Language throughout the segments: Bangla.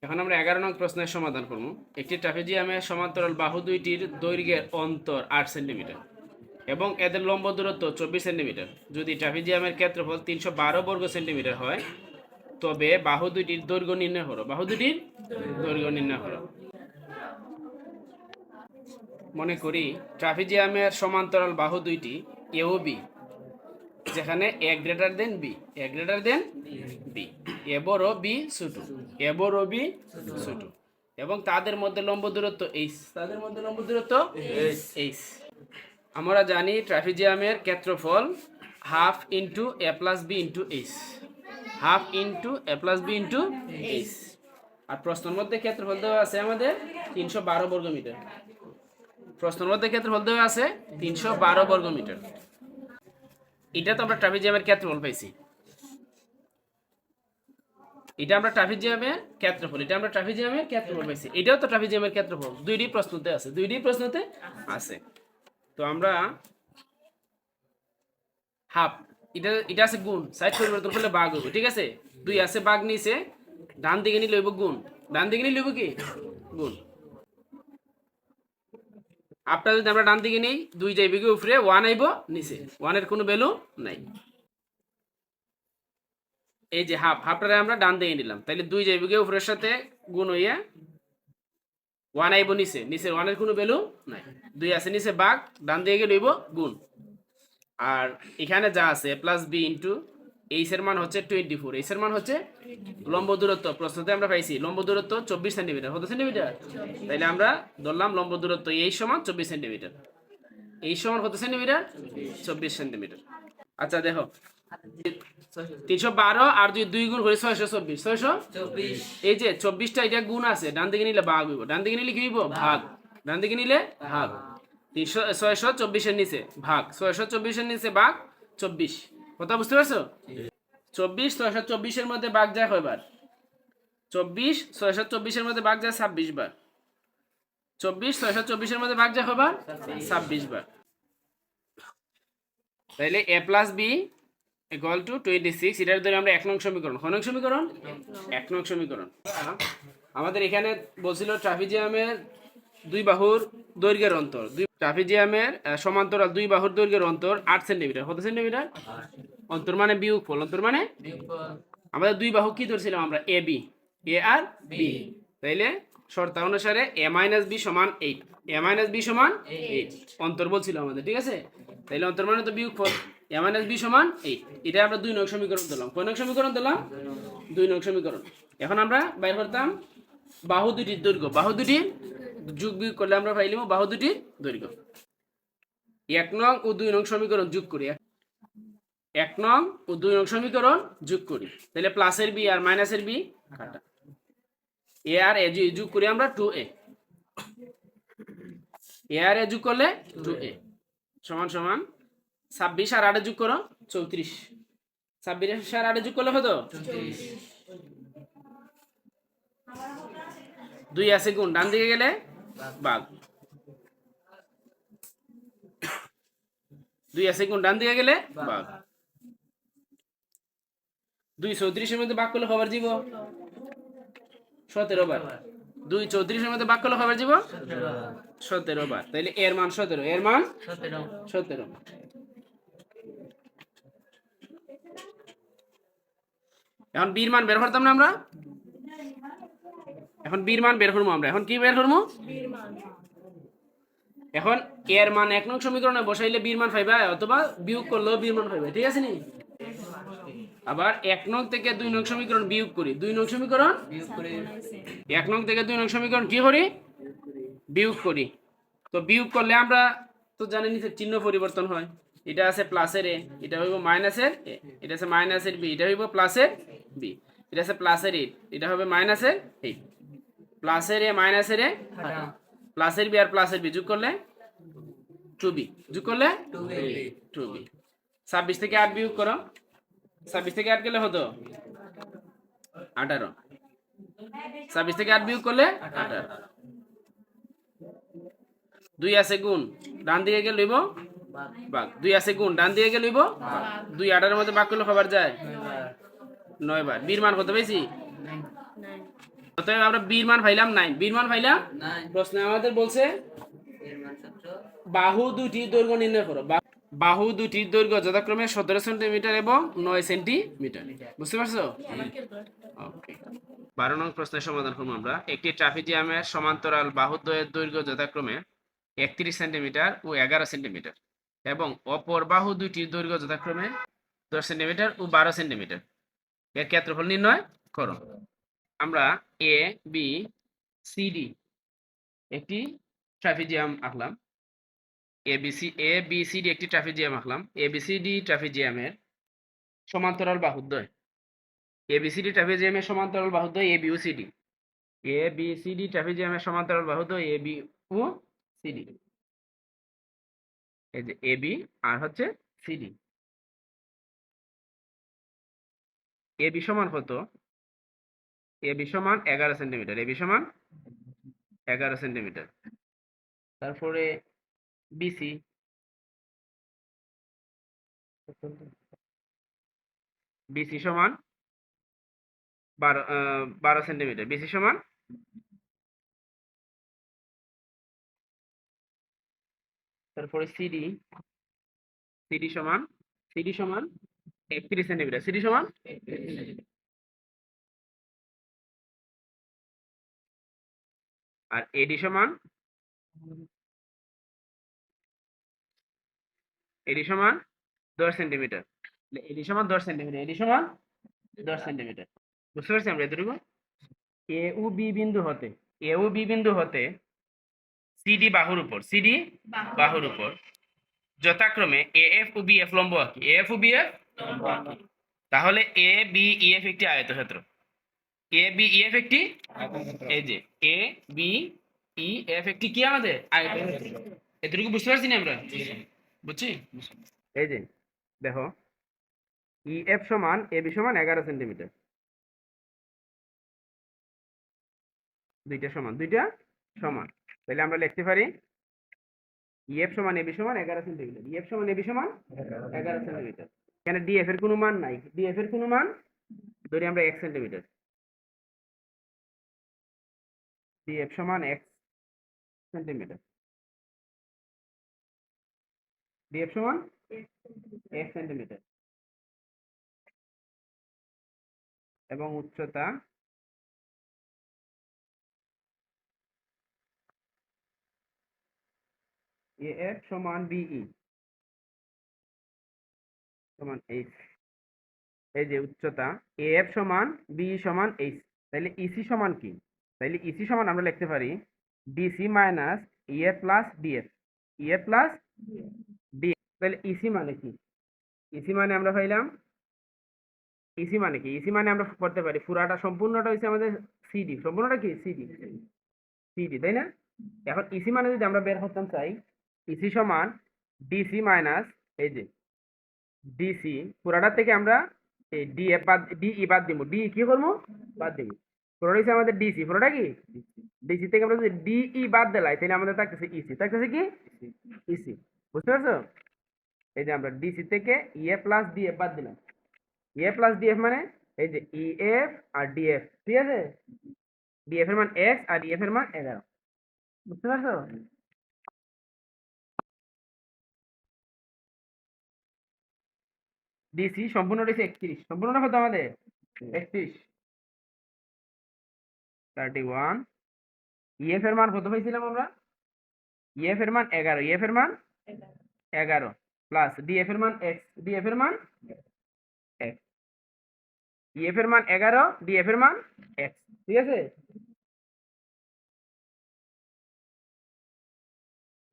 এখন আমরা 11 নং প্রশ্নের সমাধান করব। একটি ট্রাপিজিয়ামের সমান্তরাল বাহু দুইটির দৈর্ঘ্যের অন্তর 8 সেন্টিমিটার এবং এদের লম্ব দূরত্ব 24 সেন্টিমিটার। যদি ট্রাপিজিয়ামের ক্ষেত্রফল 312 বর্গ সেন্টিমিটার হয়, তবে বাহু দুইটির দৈর্ঘ্য নির্ণয় করো। বাহু দুটির দৈর্ঘ্য নির্ণয় করো। মনে করি ট্রাপিজিয়ামের সমান্তরাল বাহু দুইটি এ ও বি, যেখানে এ গ্রেটার দেন বি, এ গ্রেটার দেন বি, এ বড় বি ছোট, এ বড় বি ছোট, এবং তাদের মধ্যে লম্ব দূরত্ব এইচ, তাদের মধ্যে লম্ব দূরত্ব এইচ। আমরা জানি ট্রাপিজিয়ামের ক্ষেত্রফল half into A plus B into H, half into A plus B into H. আর প্রশ্নের মধ্যে ক্ষেত্রফল দেওয়া আছে আমাদের 312 বর্গ মিটার। প্রশ্নের মধ্যে ক্ষেত্রফল দেওয়া আছে 312 বর্গ মিটার। এটা তো আমরা ট্রাপিজিয়ামের ক্ষেত্রফল পাইছি, এটা আমরা ট্রাপিজিয়ামের ক্ষেত্রফল, এটা আমরা ট্রাপিজিয়ামের ক্ষেত্রফল পাইছি, এটাও তো ট্রাপিজিয়ামের ক্ষেত্রফল। দুইটি প্রশ্নতে আছে, দুইটি প্রশ্নতে আছে। তো আমরা হাফ, এটা আছে গুণ, সাইড পরিবর্তন করলে ভাগ হবে, ঠিক আছে। দুই আছে ভাগ নিচে, ডান দিকে নিলে হইব গুণ, ডান দিকে নিলে হইব কি গুণ। আপনার যদি আমরা ডান দিকে নিই, দুই যাইবে কি উপরে, ওয়ান আইব নিচে, ওয়ানের কোনো ভ্যালু নাই। এই যে হাফ, হাফটারে আমরা ডান দিকে নিলাম, তাহলে দুই যাইবে কি উপরের সাথে গুণ হইয়া ওয়ান আইব নিচে, নিচে ওয়ানের কোনো ভ্যালু নাই। দুই আছে নিচে ভাগ, ডান দিকে গেলে হইব গুণ। আর এখানে যা আছে প্লাস বি ইন্টু এইচ এর মান হচ্ছে 24, এইচ এর মান হচ্ছে লম্ব দূরত্ব। প্রশ্নতে আমরা পাইছি লম্ব দূরত্ব 24 সেন্টিমিটার, কত সেন্টিমিটার? তাইলে আমরা ধরলাম লম্ব দূরত্ব এইচ সমান 24 সেন্টিমিটার। এইচ সমান কত সেন্টিমিটার? 24 সেন্টিমিটার। আচ্ছা দেখো, 312 আর দুই গুণ করে 624, 624। এই যে 24টা এটা গুণ আছে, ডান দিকে নিলে ভাগ হইব, ডান দিকে নিলে কি হইব ভাগ, ডান দিকে নিলে ভাগ। 624 এর নিচে ভাগ, 624 এর নিচে ভাগ 24। কথা বুঝতে পারছো? 24 624 এর মধ্যে ভাগ যায় কয়বার? 24 624 এর মধ্যে ভাগ যায় 26 বার। 24 624 এর মধ্যে ভাগ যায় কয়বার? 26 বার। তাইলে a plus B equal to 26। এটার ধরে আমরা 1 নং সমীকরণ, কয় নং সমীকরণ? 1 নং সমীকরণ। আমাদের এখানে বলছিল ট্রাপিজিয়ামের দুই বাহুর দৈর্ঘ্যের অন্তর, ট্রাপিজিয়ামের সমান্তরাল দুই বাহুর দৈর্ঘ্যের অন্তর 8 সেন্টিমিটার। কত সেন্টিমিটার? অন্তর মানে বিয়োগফল, অন্তর মানে আমাদের দুই বাহু কি ধরছিলাম আমরা? A B, A R B. তাইলে শর্ত অনুসারে এ মাইনাস বি সমান 8, এ মাইনাস বি সমান 8 অন্তর বলছিল আমাদের, ঠিক আছে। তাইলে অন্তর মানে তো বিয়োগফল, এ মাইনাস বি সমান 8। এটা আমরা 2 নং সমীকরণ দিলাম। কয় নং সমীকরণ দিলাম? 2 নং সমীকরণ। এখন আমরা বাইর করতাম বাহু দুটির দৈর্ঘ্য, বাহু দুটির যোগ বিয়োগ করলে আমরা পাইলাম বাহু দুটির দৈর্ঘ্য। 1 নং ও 2 নং সমীকরণ যোগ করি, 1 নং ও 2 নং সমীকরণ যোগ করি, তাহলে প্লাসের বি আর মাইনাসের বি কাটা, এ আর এ যোগ করি আমরা 2a, এ আর এ যোগ করলে 2a সমান সমান 26 আর 8 যোগ করো 34, 26 আর 8 যোগ করলে কত? 34। 2 আছে গুণ, ডান দিকে গেলে ভাগ, 2 আছে গুণ, ডান দিকে গেলে ভাগ। 2 34 এর মধ্যে ভাগ করলে খবর দিব 17 বার। 2 34 এর মধ্যে ভাগ করলে খবর দিব 17 বার। তাইলে এর মান 17, এর মান 17। এখন বির মান বের করতাম না আমরা, এখন বির মান বের করবো আমরা। এখন কি বের করবো? এখন এর মান 1 নং সমীকরণে বসাইলে বির মান পাইবা, অথবা বিয়োগ করলেও বির মান পাইবা, ঠিক আছে নি? আবার 1 নং থেকে 2 নং সমীকরণ বিয়োগ করি, 2 নং সমীকরণ বিয়োগ করি, 1 নং থেকে 2 নং সমীকরণ কি করি? বিয়োগ করি। তো বিয়োগ করলে আমরা তো জানি নি চিহ্ন পরিবর্তন হয়, এটা আছে প্লাসের এ, এটা হইব মাইনাসের এ, এটা আছে মাইনাসের বি, এটা হইব প্লাসের বি, এটা আছে প্লাসের এ, এটা হবে মাইনাসের এ, প্লাসের এ মাইনাসের এ, প্লাসের বি আর প্লাসের বি যোগ করলে 2b, যোগ করলে 2b। 26 থেকে 8 বিয়োগ করো, 26 থেকে 8 গেলে হতো 18, 26 থেকে 8 বিয়োগ করলে 18। 2 আছে গুণ, ডান দিকে গেলে লইব ভাগ, 2 আছে গুণ, ডান দিকে গেলে লইব ভাগ। 2 18 এর মধ্যে ভাগ করলে খবর যায় 9 বার। বির মান কত পেয়েছি? অতএব আমরা বির মান পাইলাম 9, বির মান পাইলাম প্রশ্নে আমাদের বলছে বাহু দুটির দৈর্ঘ্য নির্ণয় করো। বাহু দুটির দৈর্ঘ্য যথাক্রমে 17 সেন্টিমিটার এবং 9 সেন্টিমিটার। বুঝতে পারছো? ওকে। 12 নং প্রশ্নের সমাধান করব আমরা। একটি ট্রাপিজিয়ামের সমান্তরাল বাহুদ্বয়ের দৈর্ঘ্য যথাক্রমে 31 সেন্টিমিটার ও 11 সেন্টিমিটার এবং অপর বাহু দুটির দৈর্ঘ্য যথাক্রমে 10 সেন্টিমিটার ও 12 সেন্টিমিটার। এর ক্ষেত্রফল নির্ণয় করো। আমরা এ বি সি ডি একটি ট্রাপিজিয়াম আঁকলাম। এ বি সি ডি একটি ট্রাপিজিয়াম আঁকলাম। এ বি সি ডি ট্রাপিজিয়ামের সমান্তরাল বাহুদ্বয়। এ বি সি ডি ট্রাপিজিয়ামের সমান্তরাল বাহুদ্বয় A B O C D. A B C D ট্রাপিজিয়ামের সমান্তরাল বাহুদ্বয় A B O C D. এই যে এ বি আর হচ্ছে সি ডি। এ বি সমান কত? এ বি সমান 11 সেন্টিমিটার। এ বি সমান 11 সেন্টিমিটার। তারপরে বিসি বিসি সমান 12 সেন্টিমিটার। বিসি সমান তারপরে সিডি সিডি সমান সিডি সমান 31 সেন্টিমিটার। সিডি সমান 31 সেন্টিমিটার। আর এডি সমান 10 সেন্টিমিটার। এডি সমান 10 সেন্টিমিটার। এডি সমান 10 সেন্টিমিটার। বুঝতে পারছি আমরা এতটুকু? এ ও বি বিন্দু হতে সিডি বাহুর উপর যথাক্রমে এ এফ ও বি এফ লম্ব আঁকি। এ এফ ও বি এফ তাহলে এ বি ই এফ একটি আয়তক্ষেত্র। এ বি ই এফ একটি এই যে এ বি ই এফ একটি কি আমাদের আয়তক্ষেত্র। এতটুকু বুঝতে পারছি না আমরা? বুঝছি? এই যে দেখো ই এফ সমান এ বি সমান 11 সেন্টিমিটার। দুইটা সমান তাহলে আমরা লিখতে পারি ইএফ সমান এবি সমান 11 সেন্টিমিটার। ইএফ সমান এবি সমান 11 সেন্টিমিটার। এখানে ডিএফ এর কোনো মান নাই। ডিএফ এর কোনো মান ধরি আমরা 1 সেন্টিমিটার। ডিএফ সমান 1 সেন্টিমিটার। ডিএফ সমান 1 সেন্টিমিটার এবং উচ্চতা এএফ সমান বিই সমান এইচ। এই যে উচ্চতা এএফ সমান বিই সমান এইচ। তাহলে ইসি সমান কি? তাহলে ইসি সমান আমরা লিখতে পারি DC minus EF plus DF. EF plus DF. তাহলে ইসি মানে কি? ইসি মানে আমরা পাইলাম ইসি মানে কি? ইসি মানে আমরা করতে পারি পুরাটা সম্পূর্ণটা হচ্ছে আমাদের সিডি। সম্পূর্ণটা কি? সিডি সিডি, তাই না? এখন ইসি মানে যদি আমরা বের করতে চাই ইসি সমান ডিসি মাইনাস এই যে ডিসি পুরাটা থেকে আমরা এই ডিএফ বাদ ডিই বাদ দিব। ডি কি করবো? বাদ দিব। পুরোটা হচ্ছে আমাদের ডিসি। পুরোটা কি? ডিসি থেকে আমরা যদি ডিই বাদ দিলাই তাহলে আমাদের থাকতেছে ইসি। থাকতেছে কি? ইসি। বুঝতে পারছো? এই যে আমরা ডিসি থেকে ইএ প্লাস ডিএফ বাদ দিলাম। ইএ প্লাস ডিএফ মানে এই যে ইএফ আর ডিএফ। ঠিক আছে? ডিএফ এর মান x আর ডিএফ এর মান 11। বুঝতে পারছো? ডিসি সম্পূর্ণটা হচ্ছে 31। সম্পূর্ণটা কত আমাদের? 31 31। ইএফ এর মান কত পাইছিলাম আমরা? ইএফ এর মান 11। ইএফ এর মান 11 প্লাস ডিএফ এর মান x। ডিএফ এর মান x। ইএফ এর মান 11, ডিএফ এর মান x। ঠিক আছে?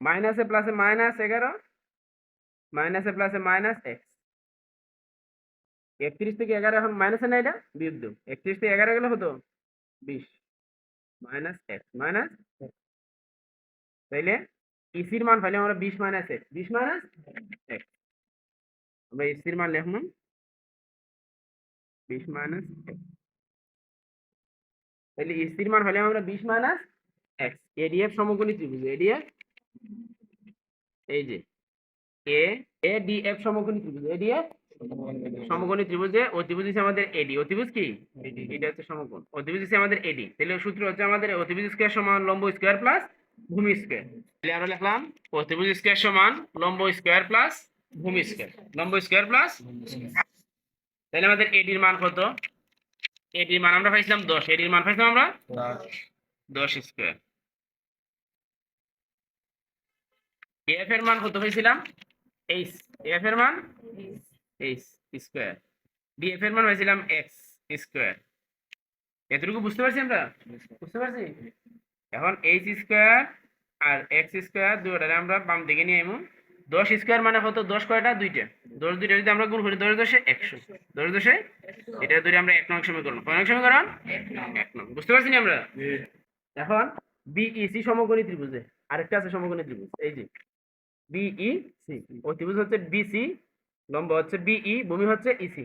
মাইনাসে প্লাসে মাইনাস 11, মাইনাসে প্লাসে মাইনাস x। 31 থেকে 11 এখন মাইনাসে না, এটা বিয়োগ দেব। 31 থেকে 11 গেলে কত? 20 মাইনাস x মাইনাস x। তাইলে ইসির মান পাইলে আমরা 20 মাইনাস x। 20 minus x। আমরা ইসির মান লিখলাম 20 মাইনাস x। তাহলে ইসির মান পাইলে আমরা 20 মাইনাস x। এডিএফ সমকোণী ত্রিভুজ। এডিএফ এই যে এ এডিএফ সমকোণী ত্রিভুজ। এডিএফ সমকোণী ত্রিভুজে অতিভুজ হচ্ছে আমাদের এডি। অতিভুজ কি? এটা হচ্ছে সমকোণ। অতিভুজ হচ্ছে আমাদের এডি। তাহলে সূত্র হচ্ছে আমাদের অতিভুজ স্কয়ার সমান লম্ব স্কয়ার প্লাস ভূমি স্কয়ার। তাহলে আমরা লিখলাম অতিভুজ স্কয়ার সমান লম্ব স্কয়ার প্লাস ভূমি স্কয়ার। লম্ব স্কয়ার প্লাস, তাহলে আমাদের এডির মান কত? এডির মান আমরা পাইছিলাম 10। এডির মান পাইছিলাম আমরা 10 স্কয়ার। এফ এর মান কত পাইছিলাম? এইচ। এফ এর মান এইচ স্কয়ার। ডিএফ এর মান পাইছিলাম এক্স স্কয়ার। এতটুকু বুঝতে পারছি আমরা? বুঝতে পারছি। এখন এইচ স্কয়ার আর এক্স স্কয়ার দুটোটারে আমরা বাম দিকে নিয়ে আইমু। 10 স্কয়ার মানে কত? 10 কয়টা? দুইটা। 10 দুইটা যদি আমরা গুণ করি 10 10 100। 10 10 এটা ধরে আমরা 1 নং সমীকরণ। কয় নং সমীকরণ? 1 নং। বুঝতে পারছি না আমরা? এখন বিইসি সমকোণী ত্রিভুজে আরেকটা আছে সমকোণী ত্রিভুজ, এই যে বিইসি। অতিভুজ হচ্ছে বিসি, লম্ব হচ্ছে বিই, ভূমি হচ্ছে ইসি।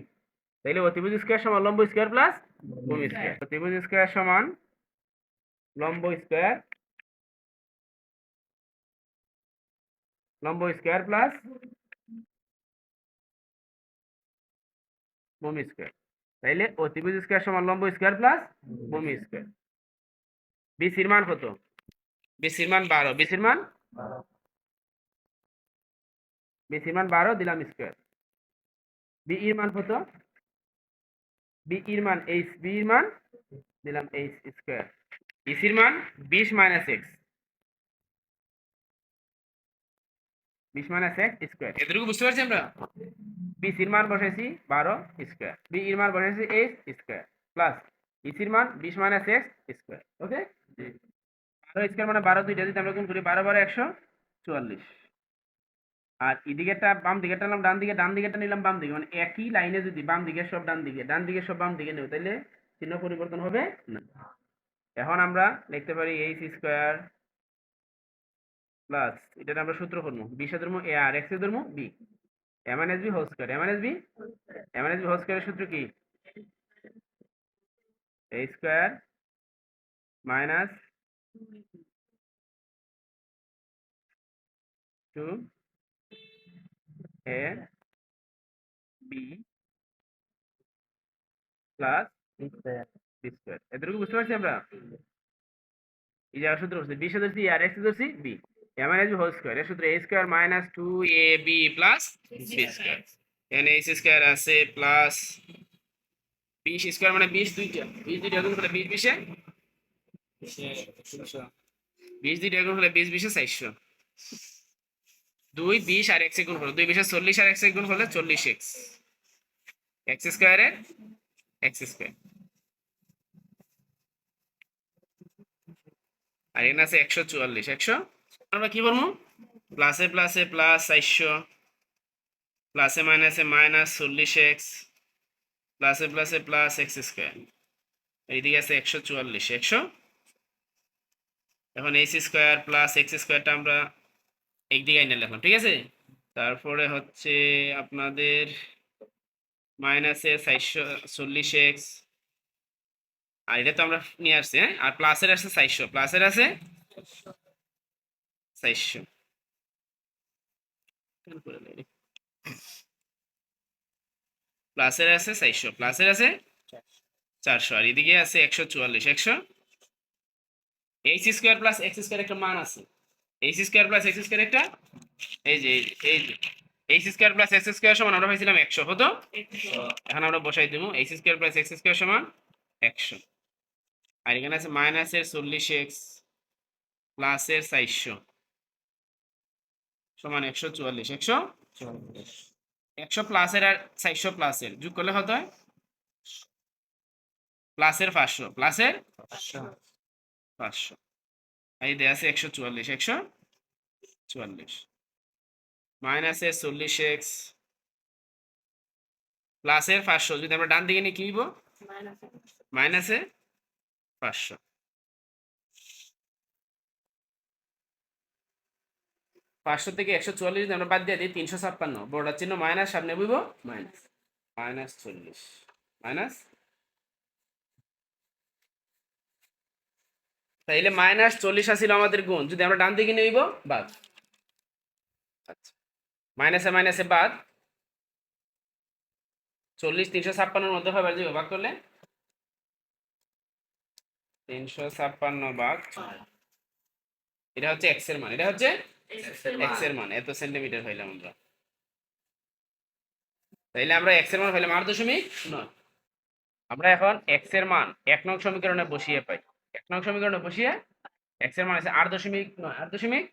তাইলে অতিভুজ স্কয়ার সমান লম্ব স্কয়ার প্লাস ভূমি স্কয়ার। অতিভুজ স্কয়ার সমান লম্ব স্কয়ার, লম্ব স্কয়ার প্লাস ভূমি স্কয়ার। তাইলে অতিভুজ স্কয়ার সমান লম্ব স্কয়ার প্লাস ভূমি স্কয়ার। বিসির মান কত? বিসির মান 12। বিসির মান 12 দিলাম স্কয়ার। বিইর মান কত? বিইর মান এইচ। বিইর মান দিলাম এইচ স্কয়ার। ইসির মান 20 minus x. 20 minus x square. এতটুকু বুঝতে পারছি আমরা? বিসির মান বসাইছি 12 স্কয়ার, বিইর মান বসাইছি এইচ স্কয়ার প্লাস ইসির মান 20 মাইনাস এক্স স্কয়ার। ওকে, 12 স্কয়ার মানে 12 দুইটা যদি আমরা গুণ করি 12 12 144। আর এদিকেরটা বাম দিকেরটা নিলাম ডান দিকে, ডান দিকেরটা নিলাম বাম দিকে, মানে একই লাইনে যদি বাম দিকের সব ডান দিকে, ডান দিকের সব বাম দিকে নেব তাহলে চিহ্ন পরিবর্তন হবে না। এখন আমরা লিখতে পারি এইচ স্কয়ার প্লাস, এটা আমরা সূত্র করবো 20 এর ধর্ম এ আর এক্স এর ধর্ম B, M N S B whole square. M N S B whole স্কয়ারের সূত্র কি? A square minus 2 A B plus B square. এতটুকু বুঝতে পারছি আমরা? এই জায়গা সূত্র হচ্ছে 20 ধরছি আর এক্স ধরছি B, M N S B whole square. এর সূত্র A square minus 2 A B plus B square. এখানে এইচ স্কয়ার আছে প্লাস 20 স্কয়ার মানে 20 দুইটা, 20 দুইটা গুণ করলে 20 20 এ 20 দুইটা গুণ করলে 20 20 এ 400। 2 20 আর x এ গুণ করলে 2 20 এ 40 আর x এ গুণ করলে 40x। x স্কয়ারে x স্কয়ার আর এখানে আছে 144। 100 আমরা কি বলবো? প্লাসে প্লাসে প্লাস 400, প্লাসে মাইনাসে মাইনাস 40x, প্লাসে প্লাসে প্লাস x স্কয়ার। এইদিকে আছে 144। 100 এখন h স্কয়ার প্লাস x স্কয়ারটা আমরা একদিকে এনে লিখলাম, ঠিক আছে। তারপরে হচ্ছে আপনাদের মাইনাসে 440x, আর এটা তো আমরা নিয়ে আসছি, হ্যাঁ। আর প্লাসের আছে 400, প্লাসের আছে 400, প্লাসের আছে 400, প্লাসের আছে 400, আর এদিকে আছে 144। 100 H square plus x square একটা মান আছে। H square plus x square একটা, এই যে H square plus x square সমান আমরা পাইছিলাম 100 হতো। এখন আমরা বসাই দেবো H square plus x square সমান 100। আর এখানে আছে মাইনাসের 40x প্লাসের 400 সমান 144। 100 প্লাসের আর 400 প্লাসের যোগ করলে কত হয়? প্লাসের 500, প্লাসের 500। এই দেয়া আছে 144। 144 মাইনাসের 40x প্লাসের 500 যদি আমরা ডান দিকে নিয়ে কি নিব? মাইনাসে 500। 500 থেকে 144 যদি আমরা বাদ দিয়ে দিই 356, বড়টার চিহ্ন মাইনাস, সামনে বুঝব মাইনাস, মাইনাস 40 মাইনাস, তাইলে মাইনাস 40 আসছিল আমাদের গুণ, যদি আমরা ডান দিকে নিব বাদ। আচ্ছা, মাইনাসে মাইনাসে বাদ, 40 356 মধ্যে হয় বাড়ি ভাগ করলে 356 ভাগ 6। এটা হচ্ছে x এর মান, এটা হচ্ছে x এর মান, এত সেন্টিমিটার হইলাম আমরা। তাইলে আমরা x এর মান হইলাম 8.9। আমরা এখন x এর মান 1 নং সমীকরণে বসিয়ে পাই। 1 নং সমীকরণে বসিয়ে x এর মান আছে 8.9,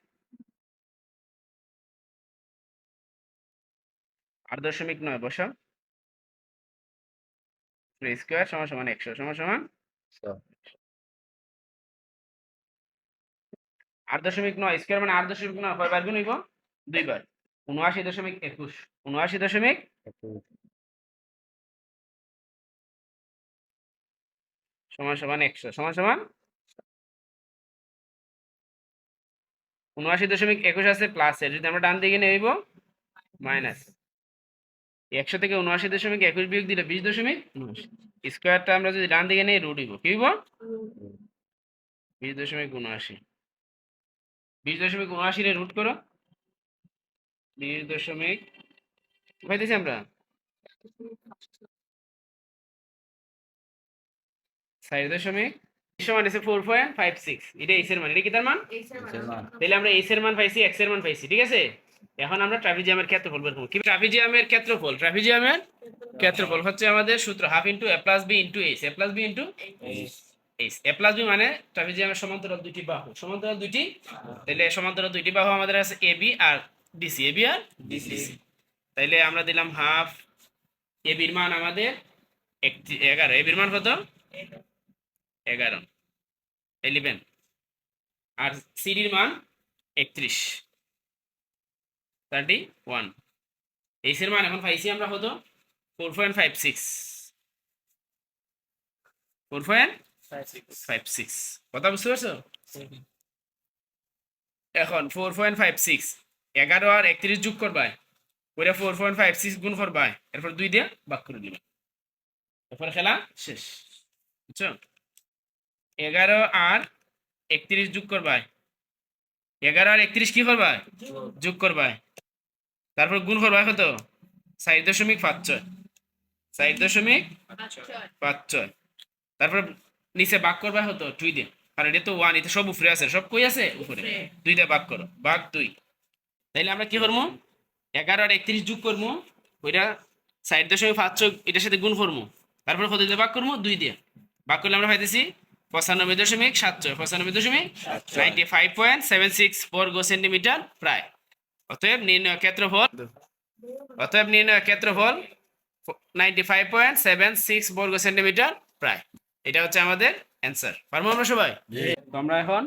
8.9 বসাও। স্কয়ার সমান সমান 100 সমান সমান 8.9 স্কয়ার মানে 8.9 কয়বার গুণ হইব? দুইবার। 79.21 79. সমান সমান 100 সমান সমান 79.21 আছে প্লাস এর, যদি আমরা ডান দিকে নেব মাইনাস। 100 থেকে 79.21 বিয়োগ দিলে 20.79 স্কয়ারটা আমরা যদি ডান দিকে নেই রুট হইব, কি হইব? 20.79 20.79 রে রুট করো 20 দশমিক পাইতেছি আমরা 4.0 সমান আছে 4.56। এটা এস এর মান, এটা কি তার মান? তাহলে আমরা এস এর মান পাইছি, এক্স এর মান পাইছি, ঠিক আছে। এখন আমরা ট্রাপিজিয়ামের ক্ষেত্রফল বের করব। কি ট্রাপিজিয়ামের ক্ষেত্রফল? ট্রাপিজিয়ামের ক্ষেত্রফল হচ্ছে আমাদের সূত্র half into a plus b into H, a plus b into H. a plus b মানে ট্রাপিজিয়ামের সমান্তরাল দুইটি বাহু, সমান্তরাল দুইটি। তাহলে সমান্তরাল দুইটি বাহু আমাদের আছে ab আর dc, ab আর dc। তাইলে আমরা দিলাম হাফ, ab এর মান আমাদের 11, ab এর মান কত? 11 আর সিডির মান 31 31। এইচ এর মান এখন পাইছি আমরা কত? 4.56 4.56। কথা বুঝতে পারছো? এখন 4.56 11 আর 31 যোগ করবা, ওইটা 4.56 গুণ করবা, এরপর 2 দিয়ে ভাগ করে দিবা, এরপর খেলা শেষ। বুঝছো? 11 আর 31 যোগ করবা, 11 আর 31 কি করবা? যোগ করবা, তারপর গুণ করবা কত? 4.56 4.56। তারপর নিচে ভাগ করবা হতো 2 দিয়ে, কারণ এটা তো 1, এটা সব উপরে আছে, সব কই আছে? উপরে। 2 দিয়ে ভাগ করো, ভাগ 2। তাইলে আমরা কি করবো? 11 আর 31 যোগ করবো, ওইটা 4.56 এটার সাথে গুণ করবো, তারপর কত দিয়ে ভাগ করবো? 2 দিয়ে ভাগ করলে আমরা পাইতেছি 95.76 95.76 বর্গ সেন্টিমিটার প্রায়। অতএব নির্ণয় ক্ষেত্রফল 95.76 বর্গ সেন্টিমিটার প্রায়। এটা হচ্ছে আমাদের অ্যান্সার। পারবো আমরা সবাই? তো আমরা এখন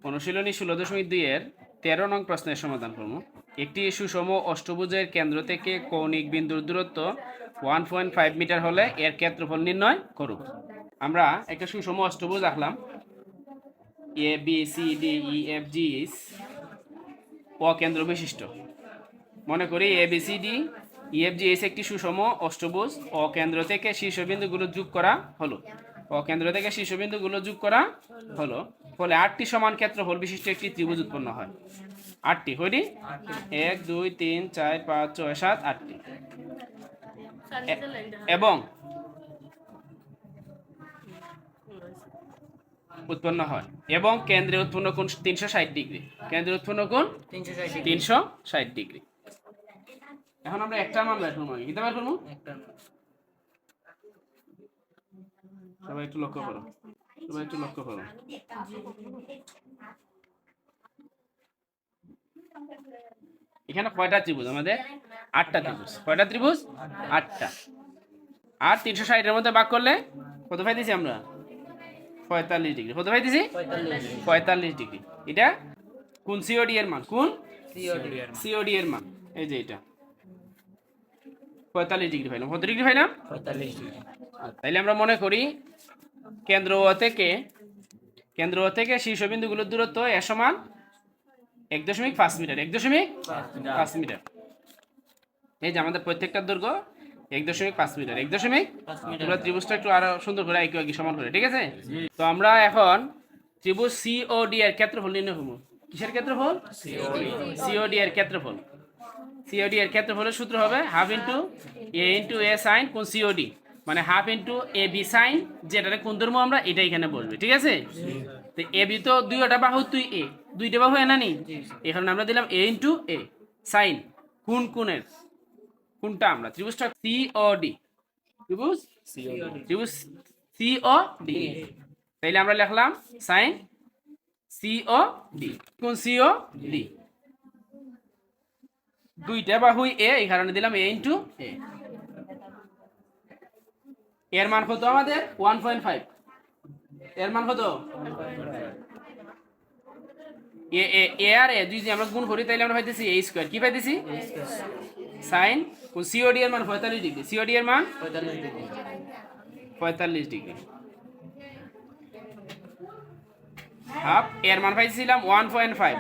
অনুশীলনী 16.2 এর 13 নং প্রশ্নের সমাধান করব। একটি সুষম অষ্টভুজের কেন্দ্র থেকে কৌণিক বিন্দুর দূরত্ব 1.5 মিটার হলে এর ক্ষেত্রফল নির্ণয় করুন। আমরা একটা সুষম অষ্টভুজ আঁকলাম, A B C D E F G H অকেন্দ্র বিশিষ্ট। মনে করি A B C D E F G H একটি সুষম অষ্টভুজ, অকেন্দ্র থেকে শীর্ষবিন্দুগুলো যোগ করা হলো, অকেন্দ্র থেকে শীর্ষবিন্দুগুলো যোগ করা হলো, ফলে 8টি সমান ক্ষেত্রফল বিশিষ্ট একটি ত্রিভুজ উৎপন্ন হয়। 8টি হয়নি? 1 2 3 4 5 6 7 8টি। এবং উৎপন্ন হয়, এবং কেন্দ্রে উৎপন্ন কোণ 360 ডিগ্রি, কেন্দ্রে উৎপন্ন কোণ 360 ডিগ্রি। এখন আমরা একটা মান বের করব, কি বের করব? সবাই একটু লক্ষ্য করো, সবাই একটু লক্ষ্য করো। এখানে কয়টা ত্রিভুজ আমাদের? 8টা ত্রিভুজ। কয়টা ত্রিভুজ? 8টা। আর 360 এর মধ্যে ভাগ করলে কত পাইতেছি আমরা? 45 ডিগ্রি। কত পাইতেছি? 45 ডিগ্রি। এটা কোন সিওডি এর মান? কোন সিওডি এর মান? এই যে এটা 45 ডিগ্রি পাইলাম। কত ডিগ্রি পাইলাম? 45 ডিগ্রি। তাইলে আমরা মনে করি কেন্দ্র থেকে শীর্ষবিন্দুগুলোর দূরত্ব এ সমান 1.5 মিটার। 1.5 মিটার। এই যে আমাদের প্রত্যেকটার দৈর্ঘ্য 1.5 মিটার। 1.5 মিটার। তোমরা ত্রিভুজটা একটু আরো সুন্দর করে একই সমান করে, ঠিক আছে? তো আমরা এখন ত্রিভুজ সিওডি এর ক্ষেত্রফল নির্ণয় করব। কিসের ক্ষেত্রফল? সিওডি এর ক্ষেত্রফল। সিওডি এর ক্ষেত্রফলের সূত্র হবে half into a into A sign কোন সিওডি, মানে half into A B sign, যেটারে কোন ধর্ম আমরা, এটা এখানে বসবে, ঠিক আছে। তো এ বি তো দুইটা বাহু, তুই এ দুইটা বাহু এনা নি, এখানে আমরা দিলাম এ ইন্টু এ সাইন কোন কোণের, কোনটা আমরা ত্রিভুজটা সি ও ডি, ত্রিভুজ ত্রিভুজ সি ও ডি, তাইলে আমরা লিখলাম সাইন সি ও ডি কোন সি ও ডি, দুইটা বাহু এ, এই কারণে দিলাম এ ইন্টু এ। এর মান কত আমাদের 1.5, এর মান কত এ এ এ আর এ যদি আমরা গুণ করি তাহলে আমরা পাইতেছি এ স্কয়ার, কি পাইতেছি সাইন কোন সিওডি এর মান 45 ডিগ্রি, সিওডি এর মান 45 ডিগ্রি, হাফ এর মান পাইছিলাম 1.5,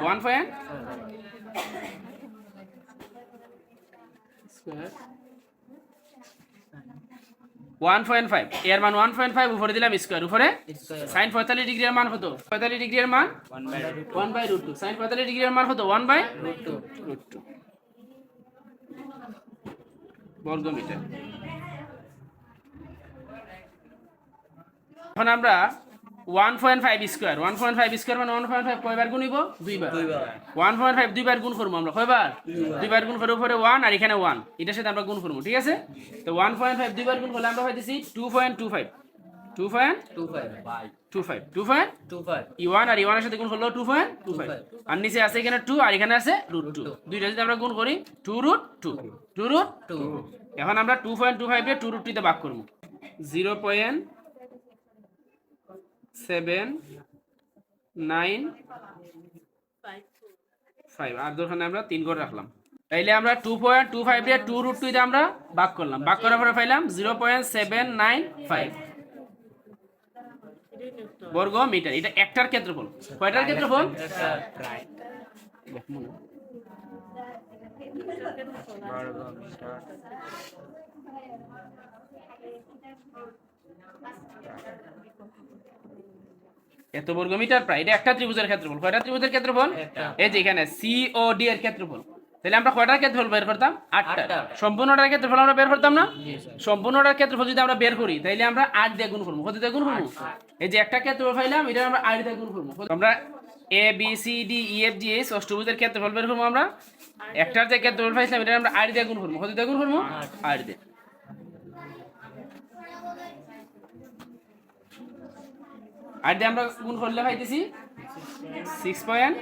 1.5 এর মান 1.5, উপরে দিলাম স্কয়ার, উপরে sin 45 ডিগ্রি এর মান কত, 45 ডিগ্রি এর মান 1/√2, sin 45 ডিগ্রি এর মান কত 1/√2 বর্গ মিটার। এখন আমরা 1.5 স্কয়ার, 1.5 স্কয়ার মানে 1.5 কয়বার গুণ হইব, দুইবার, 1.5 দুইবার গুণ করব আমরা, কয়বার, দুইবার গুণ করে উপরে 1 আর এখানে 1, এটার সাথে আমরা গুণ করব, ঠিক আছে। তো 1.5 দুইবার গুণ করলে আমরা পাইতেছি 2.25, 2.25 ই1 আর ই1 এর সাথে গুণ করলে 2.25, আর নিচে আছে এখানে 2 আর এখানে আছে √2, দুইটা যদি আমরা গুণ করি 2√2, এখন আমরা 2.25 কে 2√2 তে ভাগ করব, 0.795 আর দোকানে আমরা 3 করে রাখলাম, তাইলে আমরা 2.25 দিয়ে 2√2 তে আমরা ভাগ করলাম, ভাগ করার পরে পাইলাম 0.795 বর্গ মিটার। এটা একটার ক্ষেত্রফল, কয়টার ক্ষেত্রফল, এত বর্গ মিটার প্রায়, এটা একটা ত্রিভুজের ক্ষেত্রফল, কয়টা ত্রিভুজের ক্ষেত্রফল, এই যে এখানে সি ও ডি এর ক্ষেত্রফল, তাহলে আমরা কয়টার ক্ষেত্রফল বের করতাম, 8টা, সম্পূর্ণটার ক্ষেত্রফল আমরা বের করতাম না, সম্পূর্ণটার ক্ষেত্রফল যদি আমরা বের করি তাহলে আমরা 8 দিয়ে গুণ করব, কত দিয়ে গুণ করব, এই যে একটা ক্ষেত্রফল পাইলাম এটা আমরা 8 দিয়ে গুণ করব, আমরা A B C D E F G H অষ্টভুজের ক্ষেত্রফল বের করব, আমরা একটার যে ক্ষেত্রফল পাইছিলাম এটা আমরা 8 দিয়ে গুণ করব, কত দিয়ে গুণ করব, 8 দিয়ে। আর দিয়ে আমরা গুণ করলে পাইতেছি 6.364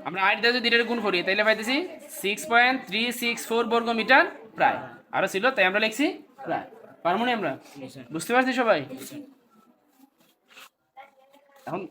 আমরা 8 দিয়ে যদি এটা গুণ করি তাহলে পাইতেছি 6.364 বর্গ মিটার প্রায়, আরো ছিল তাই আমরা লিখছি প্রায়, পারমনি আমরা, বুঝতে পারছি সবাই। এখন